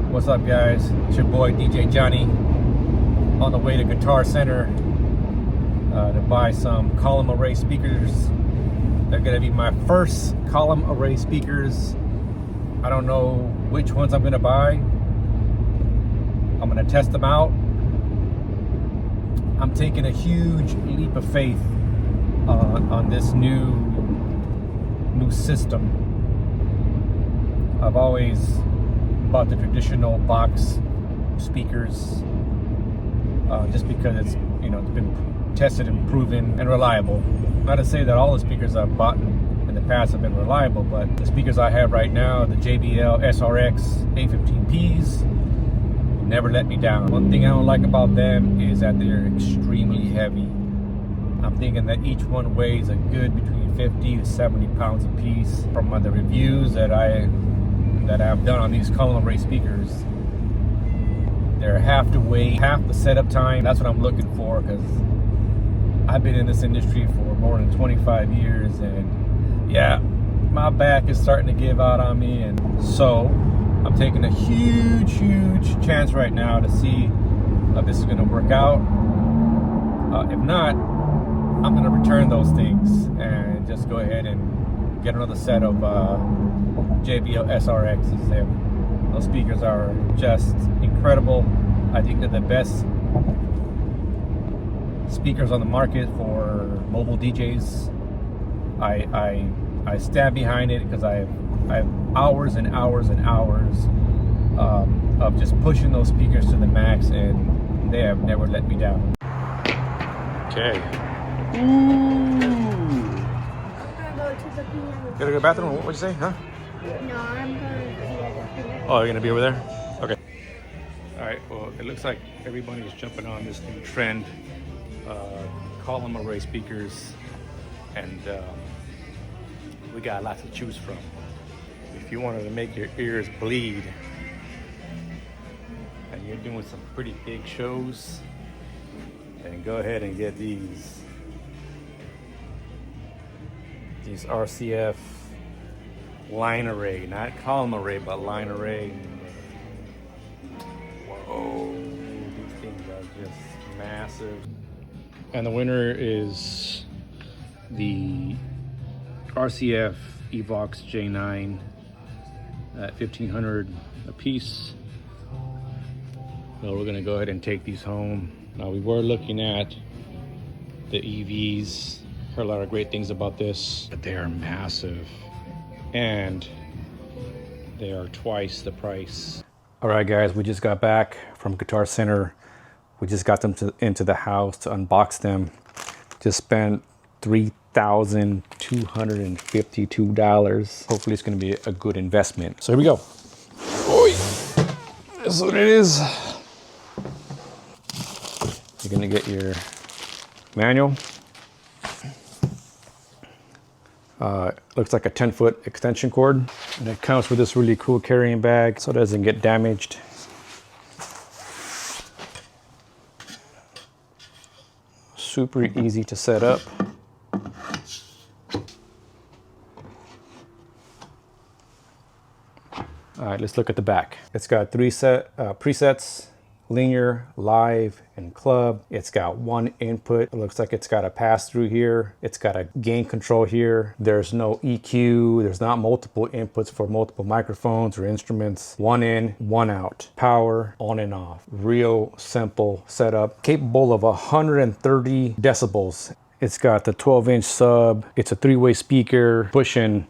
What's up, guys? It's your boy DJ Johnny on the way to Guitar Center to buy some column array speakers. They're gonna be my first column array speakers. I don't know which ones I'm gonna buy. I'm gonna test them out. I'm taking a huge leap of faith on this new system. I've always bought the traditional box speakers just because it's been tested and proven and reliable. Not to say that all the speakers I've bought in the past have been reliable, but the speakers I have right now, the JBL SRX A15Ps, never let me down. One thing I don't like about them is that they're extremely heavy. I'm thinking that each one weighs a good between 50 to 70 pounds a piece. From the reviews that I've done on these column array speakers, they're half the weight, half the setup time. That's what I'm looking for, because I've been in this industry for more than 25 years, and yeah, my back is starting to give out on me. And so I'm taking a huge chance right now to see if this is going to work out. If not, I'm going to return those things and just go ahead and get another set of JBL SRXs. Those speakers are just incredible. I think they're the best speakers on the market for mobile DJs. I stand behind it because I have hours and hours and hours of just pushing those speakers to the max, and they have never let me down. Okay. Ooh. I'm gonna go to the piano. You gotta go to the bathroom? What'd you say? Huh? No, I'm going to the piano. Oh, you're gonna be over there? Okay. All right. Well, it looks like everybody's jumping on this new trend, column array speakers, and we got lots to choose from. If you wanted to make your ears bleed, and you're doing some pretty big shows, then go ahead and get these RCF line array, not column array, but line array. Whoa, these things are just massive. And the winner is the RCF EVOX J9 at $1,500 a piece. So we're gonna go ahead and take these home. Now, we were looking at the EVs. Heard a lot of great things about this, but they are massive and they are twice the price. All right, guys, we just got back from Guitar Center. We just got them into the house to unbox them. Just spent $3,252. Hopefully it's gonna be a good investment. So here we go. Oi. This is what it is. You're gonna get your manual. Looks like a 10-foot extension cord, and it comes with this really cool carrying bag so it doesn't get damaged. Super easy to set up. All right, let's look at the back. It's got three presets: linear, live, and club. It's got one input. It looks like it's got a pass-through here. It's got a gain control here. There's no EQ. There's not multiple inputs for multiple microphones or instruments. One in, one out. Power on and off. Real simple setup. Capable of 130 decibels. It's got the 12-inch sub. It's a 3-way speaker pushing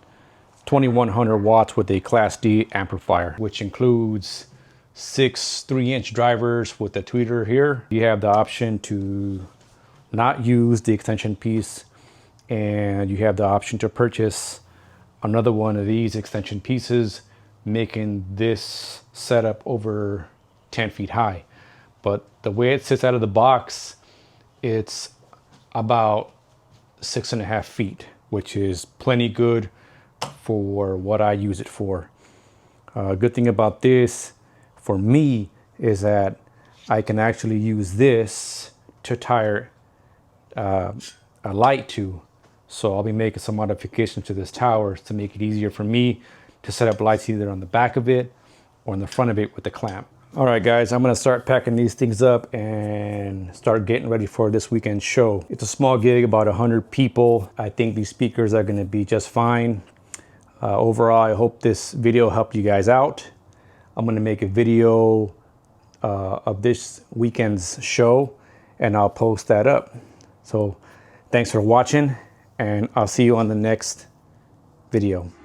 2100 watts with a Class D amplifier, which includes 6 3-inch drivers with the tweeter here. You have the option to not use the extension piece, and you have the option to purchase another one of these extension pieces, making this setup over 10 feet high. But the way it sits out of the box, it's about 6.5 feet, which is plenty good for what I use it for. Good thing about this for me is that I can actually use this to tie a light to. So I'll be making some modifications to this tower to make it easier for me to set up lights either on the back of it or in the front of it with the clamp. All right, guys, I'm gonna start packing these things up and start getting ready for this weekend show. It's a small gig, about 100 people. I think these speakers are gonna be just fine. Overall, I hope this video helped you guys out. I'm gonna make a video of this weekend's show and I'll post that up. So thanks for watching and I'll see you on the next video.